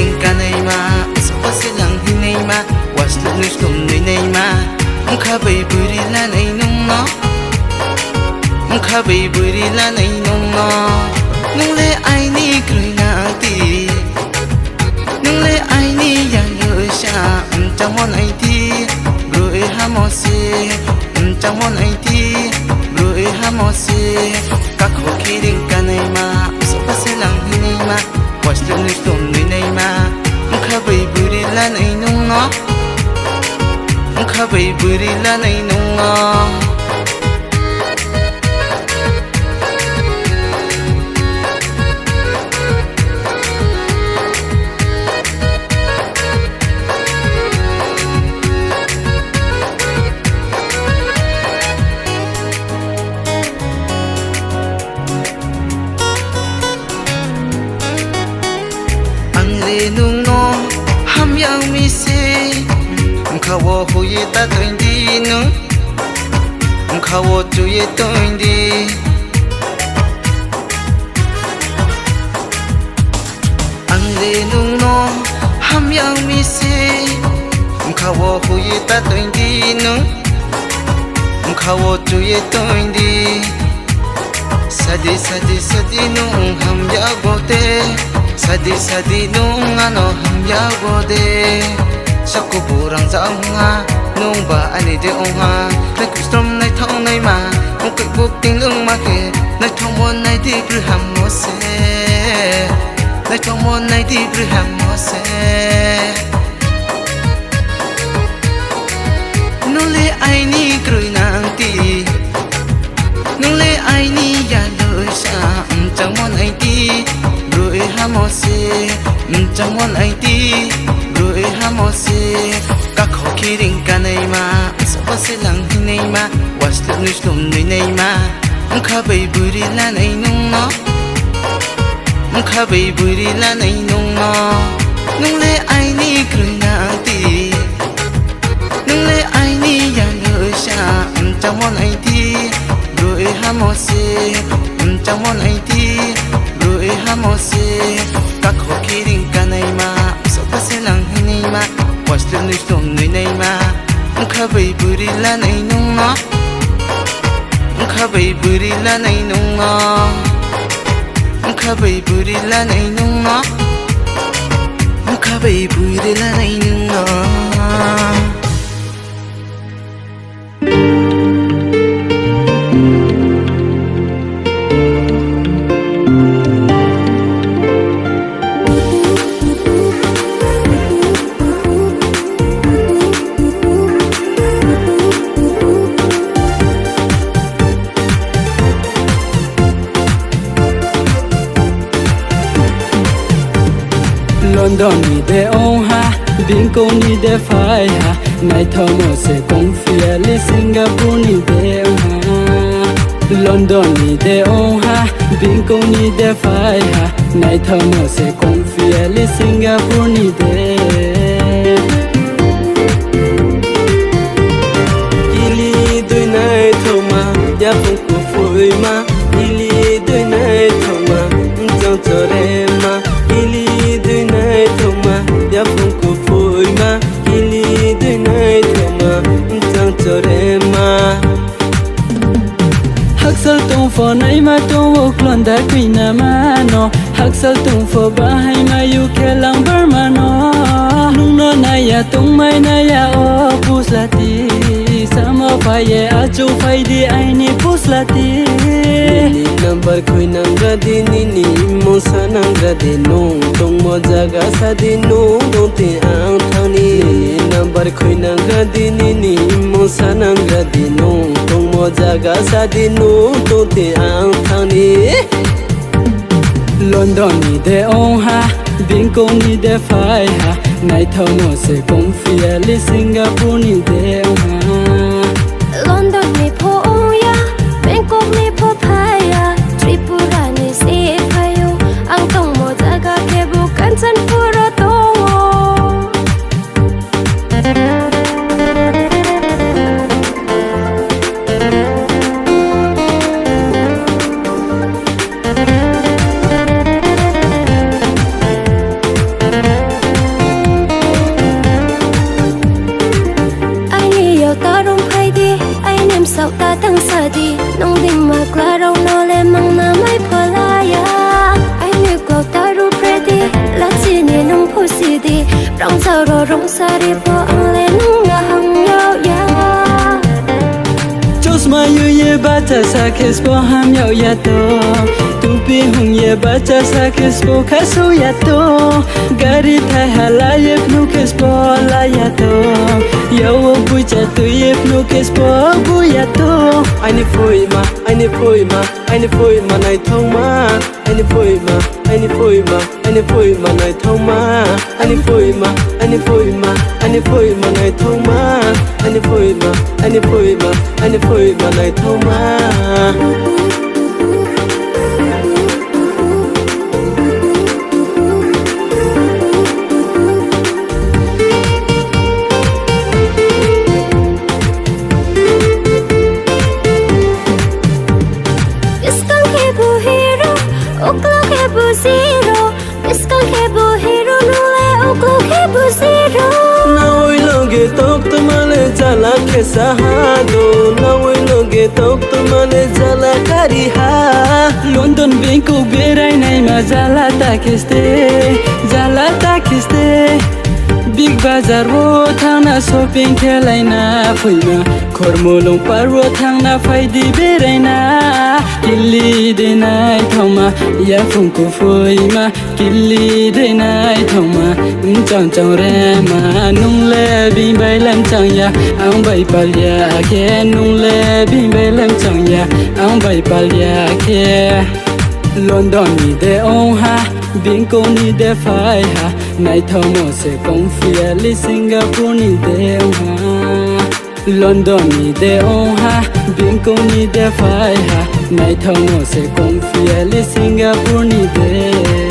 kidding ka nay ma so pasilang hinay ma was lu nu stum nay ma kha bay buri la nay nung no kha bay buri la nay nung no nung le ai ni krui na ti nung le ai ni ya yo sha trong mon ai ti rồi ha mo se trong mon ai ti rồi ha mo se các khó kidding ka nay ma so pasilang hinay ma was lu nu stum nay ma kha bay buri la nay nung no kha bay buri la nay nung no nung no ham yang mi se khawo hu ye ta toin di nu khawo chu ye toin di ang le nung no ham yang mi se khawo hu ye ta toin di nu khawo chu ye toin di sadi sadi sadi nung ham ya go te sadi sadi nung ano ham ya go de sakku burang zang nga nung ba ani de ong ha nai ku strom nai thong nai ma ong ku buk ting lung ma ke nai thong mon nai di bru ham mo se nai thong mon nai di bru ham mo se nu le ai ni krui nang ti nu le ai ni ya lo sha chang mon ai ti rồi ha mo se trong mon ai ti rồi ha mo se các khó kidding ka nay ma so pasilang hinay ma was lu nu stum nay ma kha bay buri la nay nung no kha bay buri la nay nung no nung le ai ni krui na ti nung le ai ni ya lo sha trong mon ai ti rồi ha mo se trong mon ai ti rồi ha mo se các khó kidding ka nay ma so pasilang hinay ma was lu nu stum nay ma kha bay buri la nay nung no kha bay buri la nay nung no kha bay buri la nay nung no kha bay buri la nay nung no London ni de on ha, Binko ni de fai ha, Nai thomo se confia li Singapore ni de on ha. London ni de on ha, Binko ni de fai ha, Nai thomo se confia li Singapore ni de. Ili doi nai thoma, ya phong ku foi ma, ili doi nai thoma, jong chore ma, ili doi nai thoma, ya phong ku foi ma, ili doi nai thoma, jong chore ma. Haksal tung for nai ma tung wok lon da queen ma no, haksal tung for bahai ma you kelang Burma no, lung no na ya tung mai na ya o puslati. Sama faye acu faidi aini puslati. Nini number kui nangra di nini mosa nangra di nung tong mo jaga sadi nung dong ti ang thani. Nini number kui nangra di nini mosa nangra di nung tong mo jaga sadi nung dong ti ang thani. London ni de on ha, Binko ni de fai ha, Nai thomo se confia li Singapore ni de on ha. London ni po ya, Bangkok ni po phaya, Tripura ni si phayo, ang tong mo jaga ke bukan san puro tongo. rong sao rồi rong xa đi phố ăn lên ngà hằng nhau ya Just my you ye bata sa kiss po ham yo ya to tu pi hung ye bata sa kiss po khasu ya to gari thai hala ye pnu kiss po la ya to yo bu cha tu ye pnu kiss po bu ya to Anh phôi mà anh phôi mà này thông mà anh phôi mà anh phôi mà anh phôi mà này thông mà anh phôi mà anh phôi mà anh phôi mà này thông mà anh phôi mà anh phôi mà anh phôi mà này thông mà O'clock ebu zero, miskan ebu hero nule o'clock ebu zero. Naoy loge tok tumale jala ke sahado, naoy loge tok tumale jala kariha. London Bangkok berai nai ma jala takiste Big Bazaar ro thangna shopping khelai na phuina khormolong par ro thangna faidi berai na killi de nai thoma ya phungku phuima killi de nai thoma chang chang re ma nung le bin bai lam chang ya ang bai pal ya ke nung le bin bai lam chang ya ang bai pal ya ke London ni de on ha Bangkok ni de phai ha Nai thau mo se kong fia li Singapore ni de on ha London ni de on ha Bangkok ni de phai ha Nai thau mo se kong fia li Singapore ni de